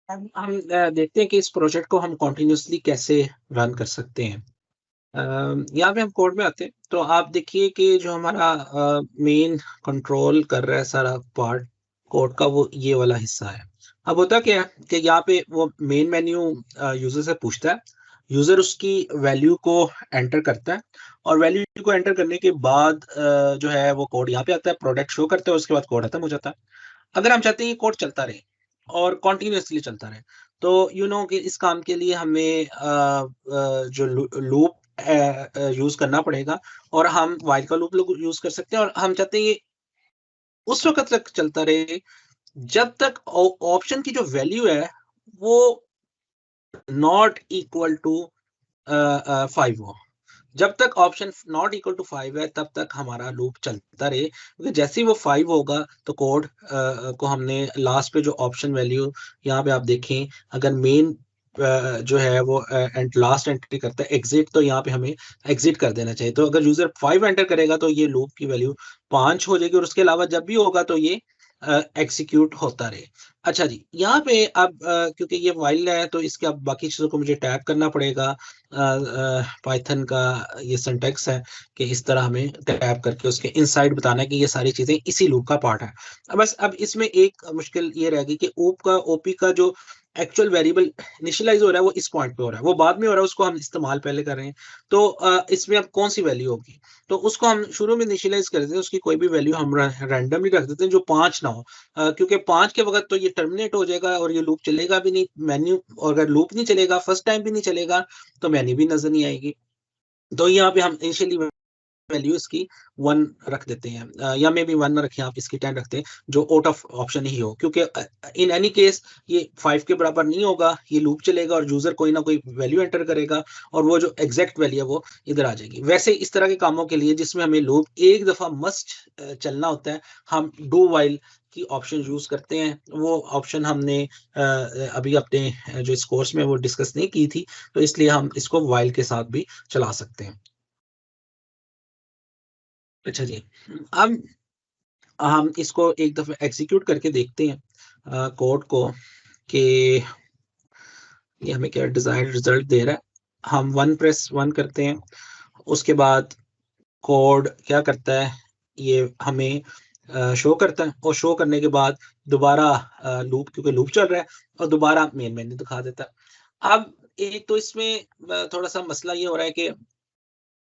हम देखते हैं कि इस प्रोजेक्ट को हम कंटिन्यूअसली कैसे रन कर सकते हैं। यहाँ पे हम कोड में आते हैं, तो आप देखिए कि जो हमारा मेन कंट्रोल कर रहा है सारा पार्ट कोड का, वो ये वाला हिस्सा है। अब होता क्या है कि यहाँ पे वो मेन मेन्यू यूजर से पूछता है, यूजर उसकी वैल्यू को एंटर करता है, और वैल्यू को एंटर करने के बाद जो है वो कोड यहाँ पे आता है, प्रोडक्ट शो करता है, उसके बाद कोड खत्म हो जाता है। अगर हम चाहते हैं ये कोड चलता रहे और कॉन्टिन्यूअसली चलता रहे, तो कि इस काम के लिए हमें जो लूप यूज करना पड़ेगा, और हम व्हाइल का लूप यूज कर सकते हैं, और हम चाहते हैं ये उस वक्त तक चलता रहे जब तक ऑप्शन की जो वैल्यू है वो नॉट इक्वल टू 5 हो। जब तक ऑप्शन नॉट इक्वल टू 5 है तब तक हमारा लूप चलता रहे, क्योंकि जैसे ही वो 5 होगा तो कोड को हमने लास्ट पे जो ऑप्शन वैल्यू यहाँ पे आप देखें, अगर मेन जो है वो एंड लास्ट एंट्री करता है एग्जिट, तो यहाँ पे हमें एग्जिट कर देना चाहिए। तो अगर यूजर 5 एंटर करेगा तो ये लूप की वैल्यू 5 हो जाएगी, और उसके अलावा जब भी होगा तो ये एग्जीक्यूट होता रहे। अच्छा जी, यहाँ पे अब क्योंकि ये वाइल है तो इसके अब बाकी चीजों को मुझे टैप करना पड़ेगा। पाइथन का ये सिंटैक्स है कि इस तरह हमें टैप करके उसके इनसाइड बताना है कि ये सारी चीजें इसी लूप का पार्ट है। बस अब इसमें एक मुश्किल ये रहेगी कि ओपी का जो एक्चुअल वेरिएबल इनिशियलाइज हो रहा है वो इस पॉइंट पे हो रहा है, वो बाद में हो रहा है, उसको हम इस्तेमाल पहले कर रहे हैं। तो इसमें अब कौन सी वैल्यू होगी, तो उसको हम शुरू में इनिशियलाइज कर देते हैं, उसकी कोई भी वैल्यू हम रैंडमली रख देते हैं जो 5 ना हो, क्योंकि 5 के वक्त तो ये टर्मिनेट हो जाएगा और ये लूप चलेगा भी नहीं मेन्यू, और अगर लूप नहीं चलेगा, फर्स्ट टाइम भी नहीं चलेगा, तो मेन्यू भी नजर नहीं आएगी। तो यहाँ पे हम इनिशियली वैल्यू इसकी 1 रख देते हैं, या मे बी 1 ना रखें आप, इसकी 10 रखते हैं, जो आउट ऑफ ऑप्शन ही हो, क्योंकि इन एनी केस ये 5 के बराबर नहीं होगा, ये लूप चलेगा और यूजर कोई ना कोई वैल्यू एंटर करेगा, और वो जो एग्जैक्ट वैल्यू है वो इधर आ जाएगी। वैसे इस तरह के कामों के लिए जिसमें हमें लूप एक दफा मस्ट चलना होता है, हम डू वाइल की ऑप्शन यूज करते हैं। वो ऑप्शन हमने अभी अपने जो इस कोर्स में वो डिस्कस नहीं की थी, तो इसलिए हम इसको वाइल के साथ भी चला सकते हैं। अच्छा जी, अब हम इसको एक दफा एग्जीक्यूट करके देखते हैं कोड को, कि ये हमें क्या डिजायर्ड रिजल्ट दे रहा है। हम 1 प्रेस 1 करते हैं, उसके बाद कोड क्या करता है, ये हमें शो करता है, और शो करने के बाद दोबारा लूप, क्योंकि लूप चल रहा है, और दोबारा मेन मेन्यू दिखा देता है। अब एक तो इसमें थोड़ा सा मसला ये हो रहा है कि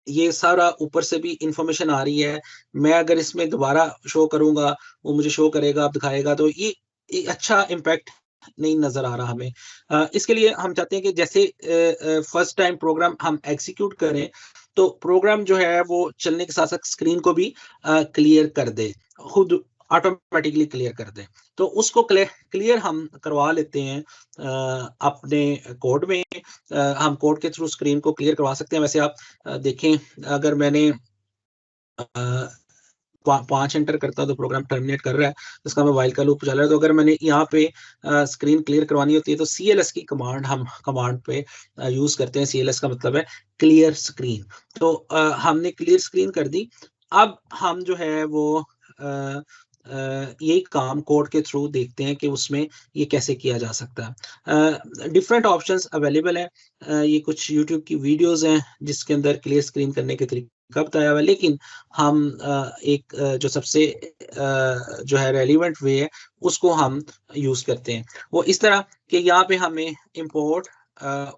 ये सारा ऊपर से भी इंफॉर्मेशन आ रही है। मैं अगर इसमें दोबारा शो करूँगा, वो मुझे शो करेगा, दिखाएगा, तो ये अच्छा इम्पैक्ट नहीं नज़र आ रहा हमें। इसके लिए हम चाहते हैं कि जैसे फर्स्ट टाइम प्रोग्राम हम एग्ज़ीक्यूट करें, तो प्रोग्राम जो है वो चलने के साथ-साथ स्क्रीन को भी क्लियर कर दे, खुद ऑटोमैटिकली क्लियर कर दे। तो उसको क्लियर हम करवा लेते हैं अपने कोड में। हम कोड के थ्रू स्क्रीन को क्लियर करवा सकते हैं। वैसे आप देखें, अगर मैंने 5 एंटर करता हूँ तो प्रोग्राम टर्मिनेट कर रहा है, इसका मैं व्हाइल का लूप चल रहा है। तो अगर मैंने यहाँ पे स्क्रीन क्लियर करवानी होती है तो सीएलएस की कमांड हम कमांड पे यूज करते हैं। सीएलएस का मतलब है क्लियर स्क्रीन। तो हमने क्लियर स्क्रीन कर दी। अब हम जो है वो यही काम कोड के थ्रू देखते हैं कि उसमें ये कैसे किया जा सकता है। डिफरेंट ऑप्शंस अवेलेबल हैं। ये कुछ यूट्यूब की वीडियोस हैं जिसके अंदर क्लियर स्क्रीन करने के तरीका बताया हुआ है, लेकिन हम एक जो सबसे जो है रेलिवेंट वे है उसको हम यूज करते हैं। वो इस तरह कि यहाँ पे हमें इंपोर्ट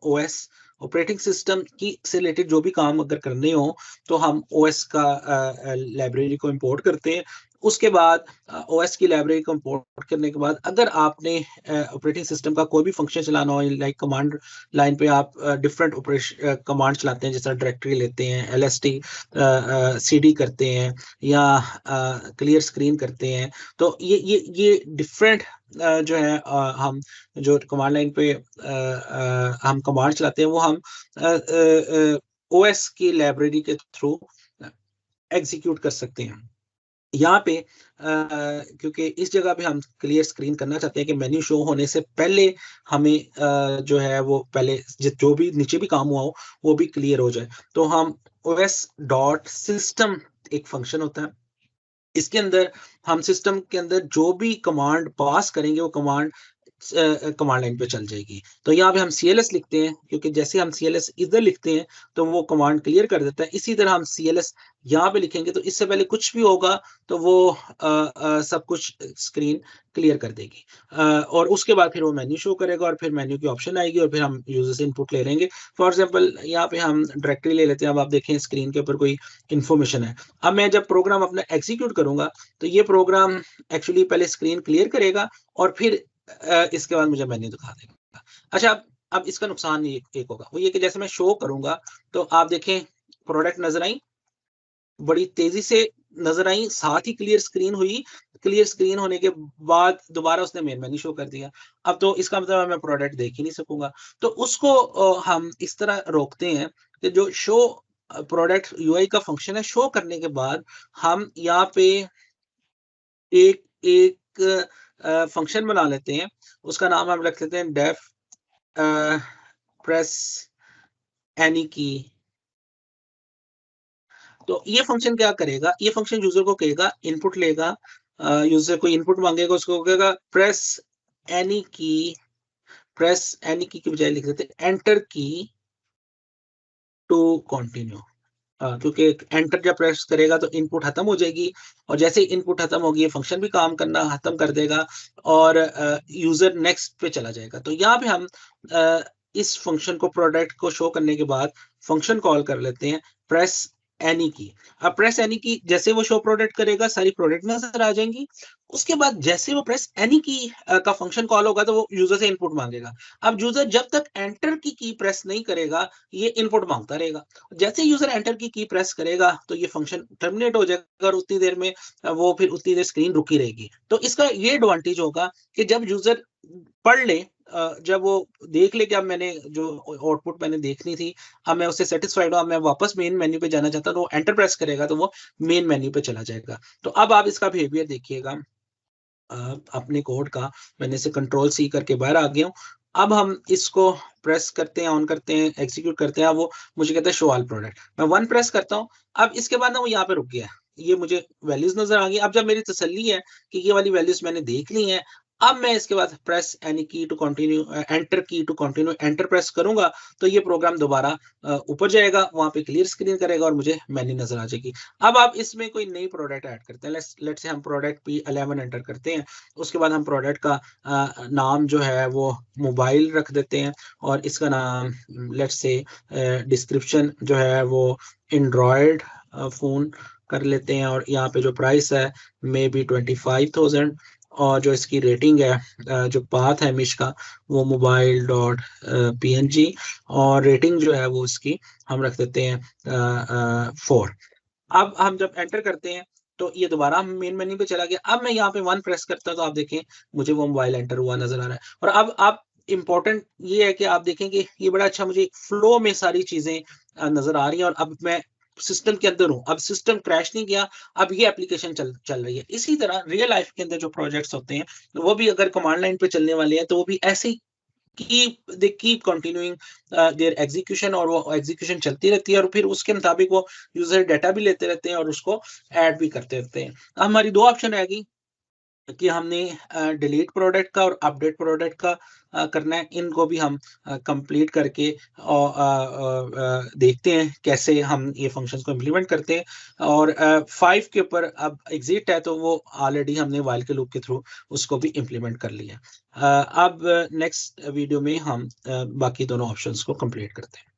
ओएस ऑपरेटिंग सिस्टम की से रिलेटेड जो भी काम अगर करने हो, तो हम ओएस का लाइब्रेरी को इंपोर्ट करते हैं। उसके बाद ओएस की लाइब्रेरी को इंपोर्ट करने के बाद अगर आपने ऑपरेटिंग सिस्टम का कोई भी फंक्शन चलाना हो, लाइक कमांड लाइन पे आप डिफरेंट ऑपरेशन कमांड चलाते हैं, जैसा डायरेक्टरी लेते हैं, एलएसटी सीडी करते हैं, या क्लियर स्क्रीन करते हैं, तो ये डिफरेंट जो है हम जो कमांड लाइन पे हम कमांड चलाते हैं वो हम ओएस की लाइब्रेरी के थ्रू एग्जीक्यूट कर सकते हैं। यहाँ पे क्योंकि इस जगह पे हम क्लियर स्क्रीन करना चाहते हैं कि मेन्यू शो होने से पहले हमें जो है वो पहले जो भी नीचे भी काम हुआ हो वो भी क्लियर हो जाए, तो हम os डॉट सिस्टम एक फंक्शन होता है, इसके अंदर हम सिस्टम के अंदर जो भी कमांड पास करेंगे वो कमांड कमांड लाइन पे चल जाएगी। तो यहाँ पे हम CLS लिखते हैं, क्योंकि जैसे हम CLS इधर लिखते हैं तो वो कमांड क्लियर कर देता है। इसी तरह हम CLS यहाँ पे लिखेंगे तो इससे पहले कुछ भी होगा तो वो सब कुछ स्क्रीन क्लियर कर देगी। और उसके बाद फिर वो मेन्यू शो करेगा और फिर मेन्यू की ऑप्शन आएगी और फिर हम यूजर से इनपुट ले लेंगे। फॉर एग्जाम्पल यहाँ पे हम डायरेक्टरी ले लेते हैं। अब आप देखें स्क्रीन के ऊपर कोई इन्फॉर्मेशन है। अब मैं जब प्रोग्राम अपना एग्जीक्यूट करूंगा तो ये प्रोग्राम एक्चुअली पहले स्क्रीन क्लियर करेगा और फिर इसके बाद मुझे मेन्यू दिखा देगा। अच्छा, अब इसका नुकसान ये एक होगा, वो ये कि जैसे मैं शो करूंगा तो आप देखें प्रोडक्ट नजर आई, बड़ी तेजी से नजर आई, साथ ही क्लियर स्क्रीन हुई। क्लियर स्क्रीन होने के बाद दोबारा उसने मेन मेन्यू शो कर दिया। अब तो इसका मतलब मैं प्रोडक्ट देख ही नहीं सकूंगा। तो उसको हम इस तरह रोकते हैं कि जो शो प्रोडक्ट यूआई का फंक्शन है, शो करने के बाद हम यहाँ पे एक एक फंक्शन बना लेते हैं। उसका नाम हम रख लेते हैं डेफ प्रेस एनी की। तो ये फंक्शन क्या करेगा, ये फंक्शन यूजर को कहेगा, इनपुट लेगा, यूजर को इनपुट मांगेगा, उसको कहेगा प्रेस एनी की। प्रेस एनी की बजाय लिख देते हैं एंटर की टू कंटिन्यू। क्योंकि एंटर जब प्रेस करेगा तो इनपुट खत्म हो जाएगी और जैसे ही इनपुट खत्म होगी ये फंक्शन भी काम करना खत्म कर देगा और यूजर नेक्स्ट पे चला जाएगा। तो यहाँ पे हम इस फंक्शन को प्रोडक्ट को शो करने के बाद फंक्शन कॉल कर लेते हैं प्रेस एनी की। अब प्रेस एनी की जैसे वो शो प्रोडक्ट करेगा सारी प्रोडक्ट नजर आ जाएंगी। उसके बाद जैसे वो प्रेस एनी की का फंक्शन कॉल होगा तो वो यूजर से इनपुट मांगेगा। अब यूजर जब तक एंटर की प्रेस नहीं करेगा ये इनपुट मांगता रहेगा। जैसे यूजर एंटर की प्रेस करेगा तो ये फंक्शन टर्मिनेट हो जाएगा और उतनी देर में वो फिर उतनी देर स्क्रीन रुकी रहेगी। तो इसका ये एडवांटेज होगा कि जब यूजर पढ़ ले, जब वो देख ले कि अब मैंने जो आउटपुट मैंने देखनी थी अब मैं उससे सेटिस्फाइड हूँ, अब मैं वापस मेन मेन्यू पे जाना चाहता हूँ तो एंटर प्रेस करेगा तो वो मेन मेन्यू पे चला जाएगा। तो अब आप इसका बिहेवियर देखिएगा अपने कोड का। मैंने इसे कंट्रोल सी करके बाहर आ गया हूँ। अब हम इसको प्रेस करते हैं, ऑन करते हैं, एग्जीक्यूट करते हैं। अब वो मुझे कहता है शो ऑल प्रोडक्ट। मैं 1 प्रेस करता हूँ। अब इसके बाद ना वो यहाँ पे रुक गया। ये मुझे वैल्यूज नजर आ गई। अब जब मेरी तसल्ली है कि ये वाली वैल्यूज मैंने देख ली हैं, अब मैं इसके बाद प्रेस एनी की टू कंटिन्यू, एंटर की टू कंटिन्यू, एंटर प्रेस करूंगा तो ये प्रोग्राम दोबारा ऊपर जाएगा, वहां पे क्लियर स्क्रीन करेगा और मुझे मेन्यू नजर आ जाएगी। अब आप इसमें कोई नई प्रोडक्ट ऐड करते हैं। लेट से हम प्रोडक्ट P11 एंटर करते हैं। उसके बाद हम प्रोडक्ट का नाम जो है वो मोबाइल रख देते हैं और इसका नाम लेट से डिस्क्रिप्शन जो है वो एंड्रॉयड फोन कर लेते हैं और यहाँ पे जो प्राइस है मे बी 25,000 और जो इसकी रेटिंग है जो पाथ है मिश का वो mobile.png और रेटिंग जो है वो इसकी हम रख देते हैं 4। अब हम जब एंटर करते हैं तो ये दोबारा हम मेन मेन्यू पे चला गया। अब मैं यहाँ पे 1 प्रेस करता हूँ तो आप देखें मुझे वो मोबाइल एंटर हुआ नजर आ रहा है। और अब आप इम्पोर्टेंट ये है कि आप देखें कि ये बड़ा अच्छा मुझे फ्लो में सारी चीजें नजर आ रही हैं और अब मैं सिस्टम के अंदर हूँ। अब सिस्टम क्रैश नहीं किया, अब ये एप्लीकेशन चल रही है। इसी तरह रियल लाइफ के अंदर जो प्रोजेक्ट्स होते हैं वो भी अगर कमांड लाइन पे चलने वाले हैं तो वो भी ऐसे ही कीप कंटिन्यूइंग देयर एग्जीक्यूशन और वो एग्जीक्यूशन चलती रहती है और फिर उसके मुताबिक वो यूजर डाटा भी लेते रहते हैं और उसको ऐड भी करते रहते हैं। हमारी 2 ऑप्शन रहेगी कि हमने डिलीट प्रोडक्ट का और अपडेट प्रोडक्ट का करना है। इनको भी हम कंप्लीट करके देखते हैं कैसे हम ये फंक्शंस को इम्प्लीमेंट करते हैं। और 5 के ऊपर अब एग्जिट है तो वो ऑलरेडी हमने व्हाइल के लूप के थ्रू उसको भी इम्प्लीमेंट कर लिया। अब नेक्स्ट वीडियो में हम बाकी दोनों ऑप्शंस को कंप्लीट करते हैं।